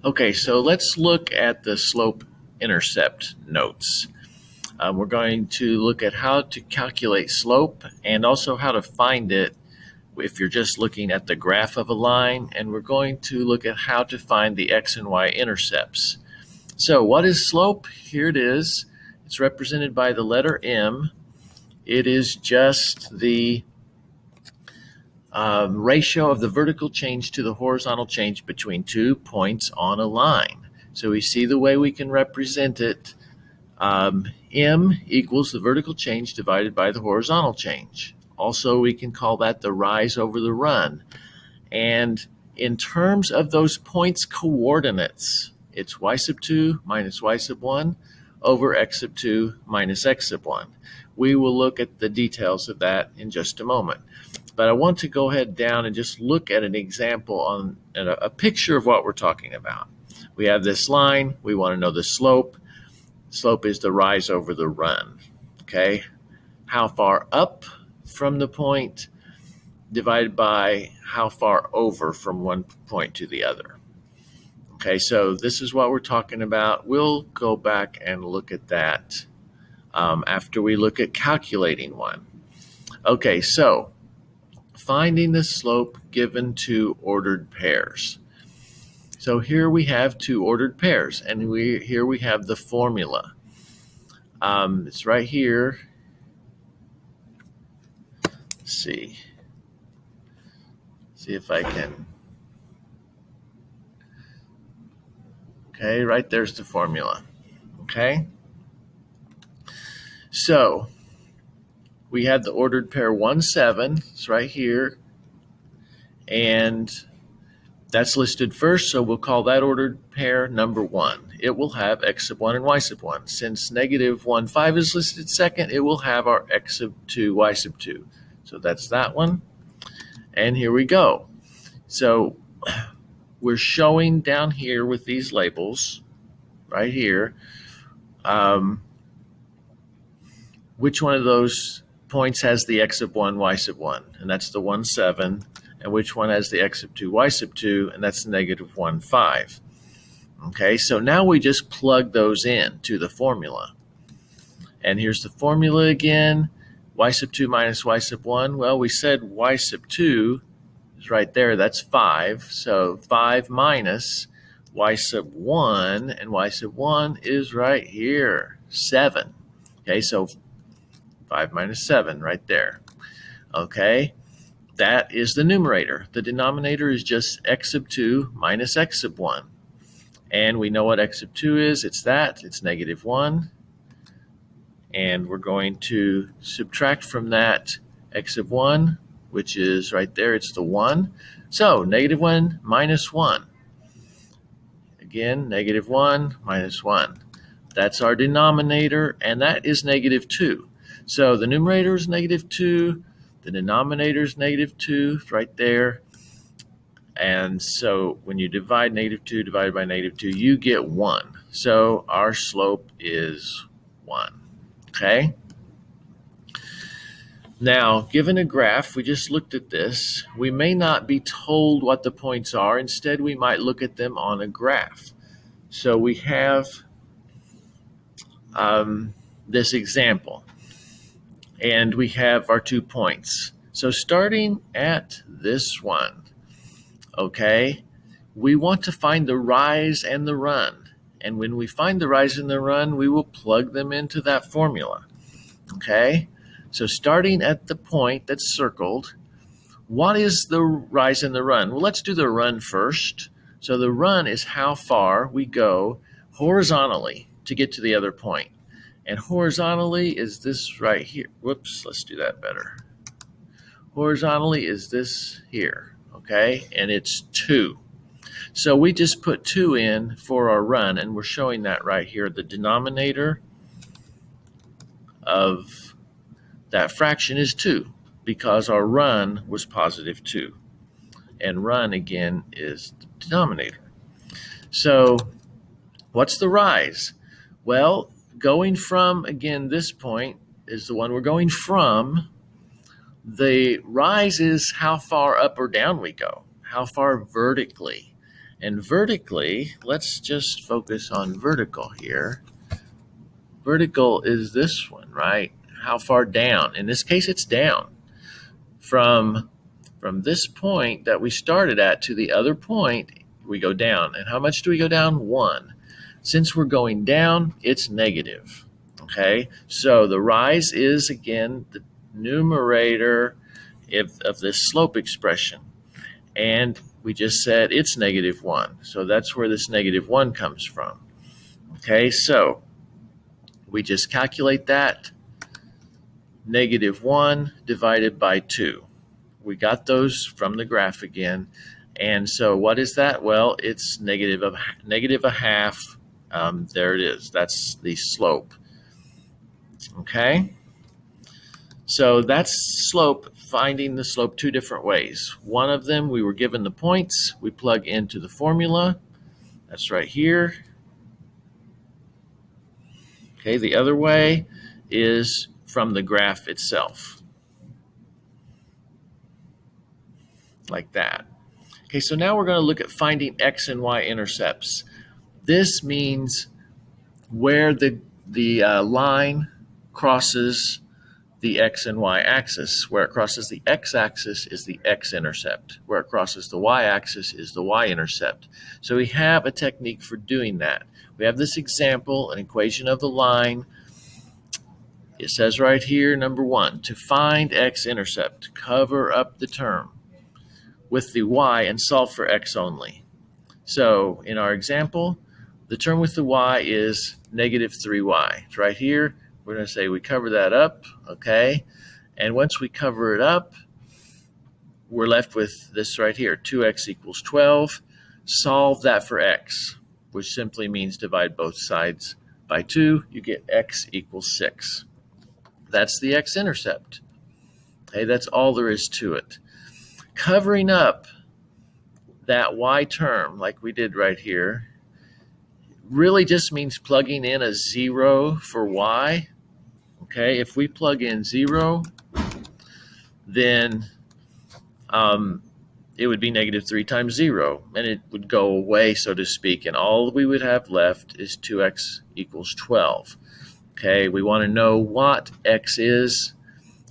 Okay, so let's look at the slope intercept notes. We're going to look at how to calculate slope and also how to find it if you're just looking at the graph of a line, and we're going to look at how to find the x and y intercepts. So what is slope? Here it is. It's represented by the letter M. It is just the ratio of the vertical change to the horizontal change between 2 points on a line. So we see the way we can represent it. M equals the vertical change divided by the horizontal change. Also, we can call that the rise over the run. And in terms of those points coordinates, it's y sub 2 minus y sub 1 over x sub 2 minus x sub 1. We will look at the details of that in just a moment. But I want to go ahead down and just look at an example on a picture of what we're talking about. We have this line. We want to know the slope. Slope is the rise over the run. Okay, how far up from the point divided by how far over from one point to the other. Okay, so this is what we're talking about. We'll go back and look at that after we look at calculating one. Okay, so finding the slope given two ordered pairs. So here we have two ordered pairs, and here we have the formula. It's right here. Let's see if I can. Okay, right there's the formula. Okay, so we have the ordered pair 1, 7. It's right here, and that's listed first, so we'll call that ordered pair number 1. It will have x sub 1 and y sub 1. Since negative 1, 5 is listed second, it will have our x sub 2, y sub 2. So that's that one. And here we go. So we're showing down here with these labels right here which one of those points has the x sub 1, y sub 1, and that's the 1, 7. And which one has the x sub 2, y sub 2, and that's negative 1, 5. Okay, so now we just plug those in to the formula. And here's the formula again. Y sub 2 minus y sub 1. Well, we said y sub 2 is right there. That's 5. So 5 minus y sub 1, and y sub 1 is right here, 7. Okay, so 5 minus 7 right there. Okay. That is the numerator. The denominator is just x sub 2 minus x sub 1. And we know what x sub 2 is. It's that. It's negative 1. And we're going to subtract from that x sub 1, which is right there. It's the 1. So negative 1 minus 1. Again, negative 1 minus 1. That's our denominator, and that is negative 2. So the numerator is negative 2. The denominator is negative 2 right there. And so when you divide negative 2 divided by negative 2, you get 1. So our slope is 1. Okay? Now, given a graph, we just looked at this. We may not be told what the points are. Instead, we might look at them on a graph. So we have this example. And we have our 2 points. So starting at this one, okay, we want to find the rise and the run. And when we find the rise and the run, we will plug them into that formula. Okay, so starting at the point that's circled, what is the rise and the run? Well, let's do the run first. So the run is how far we go horizontally to get to the other point. And horizontally is this right here. Whoops, let's do that better. Horizontally is this here, okay? And it's 2. So we just put 2 in for our run, and we're showing that right here. The denominator of that fraction is 2 because our run was positive 2. And run, again, is the denominator. So what's the rise? Well, going from, again, this point is the one we're going from. The rise is how far up or down we go, how far vertically. And vertically, let's just focus on vertical here. Vertical is this one, right? How far down? In this case, it's down. From this point that we started at to the other point, we go down. And how much do we go down? 1. Since we're going down, it's negative. Okay, so the rise is, again, the numerator of this slope expression. And we just said it's -1. So that's where this -1 comes from. Okay, so we just calculate that. -1 divided by 2. We got those from the graph again. And so what is that? Well, it's negative a half. There it is. That's the slope. Okay? So that's slope, finding the slope 2 different ways. One of them, we were given the points. We plug into the formula. That's right here. Okay, the other way is from the graph itself. Like that. Okay, so now we're going to look at finding x and y intercepts. This means where the line crosses the x and y axis. Where it crosses the x-axis is the x-intercept. Where it crosses the y-axis is the y-intercept. So we have a technique for doing that. We have this example, an equation of the line. It says right here, number 1, to find x-intercept, cover up the term with the y and solve for x only. So in our example, the term with the y is -3y. It's right here. We're going to say we cover that up, okay? And once we cover it up, we're left with this right here, 2x equals 12. Solve that for x, which simply means divide both sides by 2. You get x equals 6. That's the x-intercept. Okay, that's all there is to it. Covering up that y term, like we did right here, really just means plugging in a 0 for y. Okay, if we plug in 0, then it would be -3 times 0, and it would go away, so to speak, and all we would have left is 2x equals 12. Okay, we want to know what x is.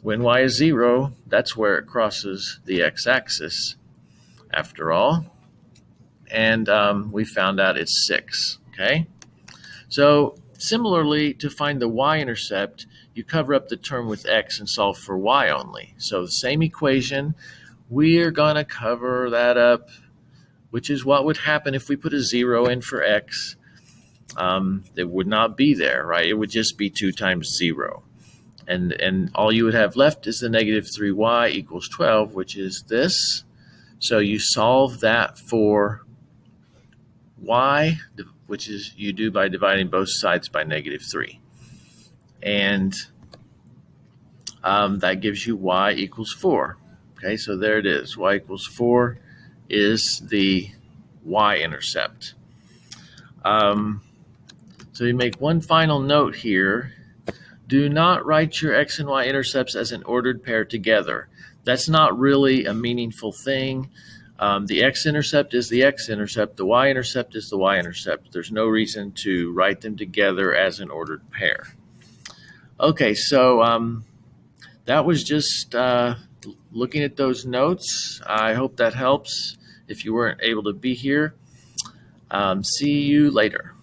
When y is 0, that's where it crosses the x-axis, after all. And we found out it's 6. Okay, so similarly, to find the y-intercept, you cover up the term with x and solve for y only. So the same equation, we're going to cover that up, which is what would happen if we put a 0 in for x. It would not be there, right? It would just be 2 times 0. And all you would have left is the -3y equals 12, which is this. So you solve that for y, which is you do by dividing both sides by -3. And that gives you y equals 4. Okay, so there it is. Y equals 4 is the y-intercept. So you make one final note here. Do not write your x and y intercepts as an ordered pair together. That's not really a meaningful thing. The x-intercept is the x-intercept. The y-intercept is the y-intercept. There's no reason to write them together as an ordered pair. Okay, so that was just looking at those notes. I hope that helps if you weren't able to be here. See you later.